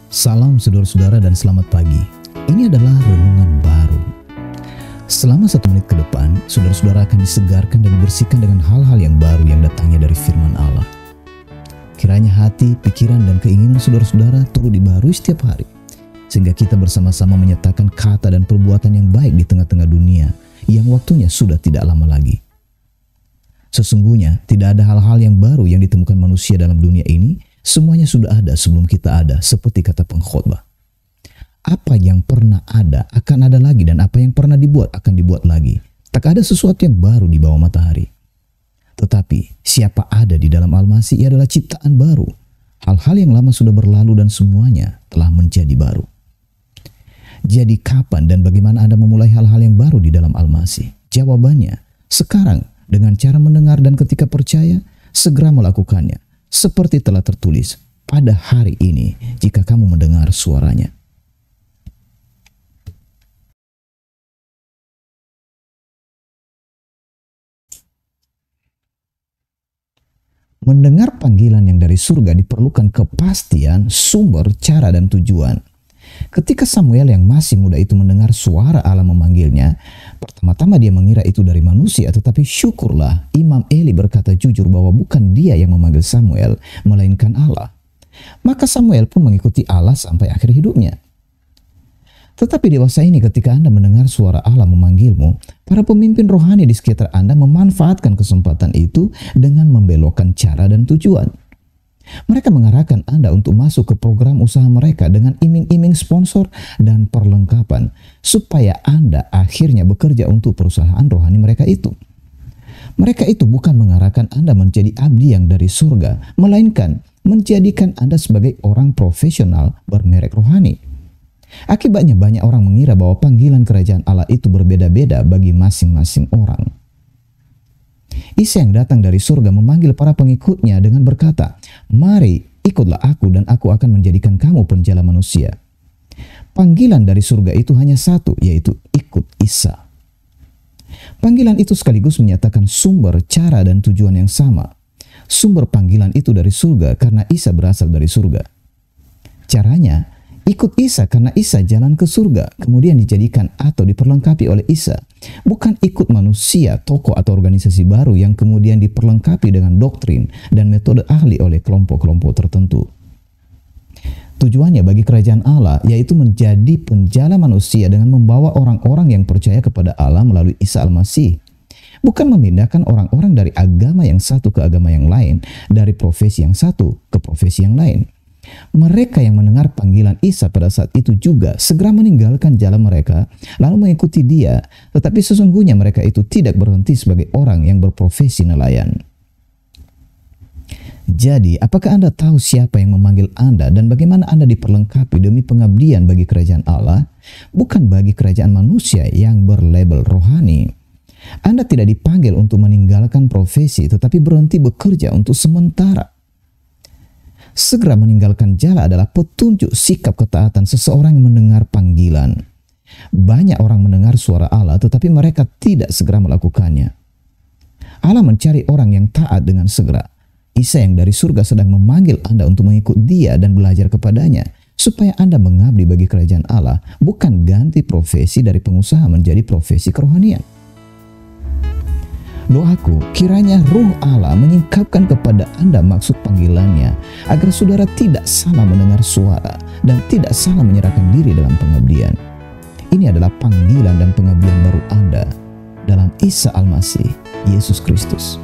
Salam saudara-saudara dan selamat pagi. Ini adalah renungan baru. Selama 1 menit ke depan, saudara-saudara akan disegarkan dan dibersihkan dengan hal-hal yang baru yang datangnya dari firman Allah. Kiranya hati, pikiran, dan keinginan saudara-saudara turut dibaharui setiap hari, sehingga kita bersama-sama menyatakan kata dan perbuatan yang baik di tengah-tengah dunia yang waktunya sudah tidak lama lagi. Sesungguhnya tidak ada hal-hal yang baru yang ditemukan manusia dalam dunia ini. Semuanya sudah ada sebelum kita ada, seperti kata pengkhotbah. Apa yang pernah ada akan ada lagi, dan apa yang pernah dibuat akan dibuat lagi. Tak ada sesuatu yang baru di bawah matahari. Tetapi siapa ada di dalam Al-Masih, ia adalah ciptaan baru. Hal-hal yang lama sudah berlalu dan semuanya telah menjadi baru. Jadi kapan dan bagaimana Anda memulai hal-hal yang baru di dalam Al-Masih? Jawabannya, sekarang dengan cara mendengar, dan ketika percaya, segera melakukannya. Seperti telah tertulis, pada hari ini jika kamu mendengar suaranya. Mendengar panggilan yang dari surga diperlukan kepastian, sumber, cara, dan tujuan. Ketika Samuel yang masih muda itu mendengar suara Allah memanggilnya, pertama-tama dia mengira itu dari manusia, tetapi syukurlah Imam Eli berkata jujur bahwa bukan dia yang memanggil Samuel, melainkan Allah. Maka Samuel pun mengikuti Allah sampai akhir hidupnya. Tetapi dewasa ini, ketika Anda mendengar suara Allah memanggilmu, para pemimpin rohani di sekitar Anda memanfaatkan kesempatan itu dengan membelokkan cara dan tujuan. Mereka mengarahkan Anda untuk masuk ke program usaha mereka dengan iming-iming sponsor dan perlengkapan, supaya Anda akhirnya bekerja untuk perusahaan rohani mereka itu. Mereka itu bukan mengarahkan Anda menjadi abdi yang dari surga, melainkan menjadikan Anda sebagai orang profesional bermerek rohani. Akibatnya banyak orang mengira bahwa panggilan kerajaan Allah itu berbeda-beda bagi masing-masing orang. Isa yang datang dari surga memanggil para pengikutnya dengan berkata, "Mari, ikutlah aku dan aku akan menjadikan kamu penjala manusia." Panggilan dari surga itu hanya satu, yaitu ikut Isa. Panggilan itu sekaligus menyatakan sumber, cara, dan tujuan yang sama. Sumber panggilan itu dari surga karena Isa berasal dari surga. Caranya, ikut Isa karena Isa jalan ke surga, kemudian dijadikan atau diperlengkapi oleh Isa. Bukan ikut manusia, tokoh, atau organisasi baru yang kemudian diperlengkapi dengan doktrin dan metode ahli oleh kelompok-kelompok tertentu. Tujuannya bagi kerajaan Allah yaitu menjadi penjala manusia dengan membawa orang-orang yang percaya kepada Allah melalui Isa Al-Masih. Bukan memindahkan orang-orang dari agama yang satu ke agama yang lain, dari profesi yang satu ke profesi yang lain. Mereka yang mendengar panggilan Isa pada saat itu juga segera meninggalkan jalan mereka lalu mengikuti dia, tetapi sesungguhnya mereka itu tidak berhenti sebagai orang yang berprofesi nelayan. Jadi, apakah Anda tahu siapa yang memanggil Anda dan bagaimana Anda diperlengkapi demi pengabdian bagi kerajaan Allah, bukan bagi kerajaan manusia yang berlabel rohani? Anda tidak dipanggil untuk meninggalkan profesi, tetapi berhenti bekerja untuk sementara. Segera meninggalkan jala adalah petunjuk sikap ketaatan seseorang yang mendengar panggilan. Banyak orang mendengar suara Allah tetapi mereka tidak segera melakukannya. Allah mencari orang yang taat dengan segera. Isa yang dari surga sedang memanggil Anda untuk mengikut Dia dan belajar kepadanya, supaya Anda mengabdi bagi kerajaan Allah, bukan ganti profesi dari pengusaha menjadi profesi kerohanian. Doaku, kiranya Ruh Allah menyingkapkan kepada Anda maksud panggilannya, agar saudara tidak salah mendengar suara dan tidak salah menyerahkan diri dalam pengabdian. Ini adalah panggilan dan pengabdian baru Anda dalam Isa Al-Masih, Yesus Kristus.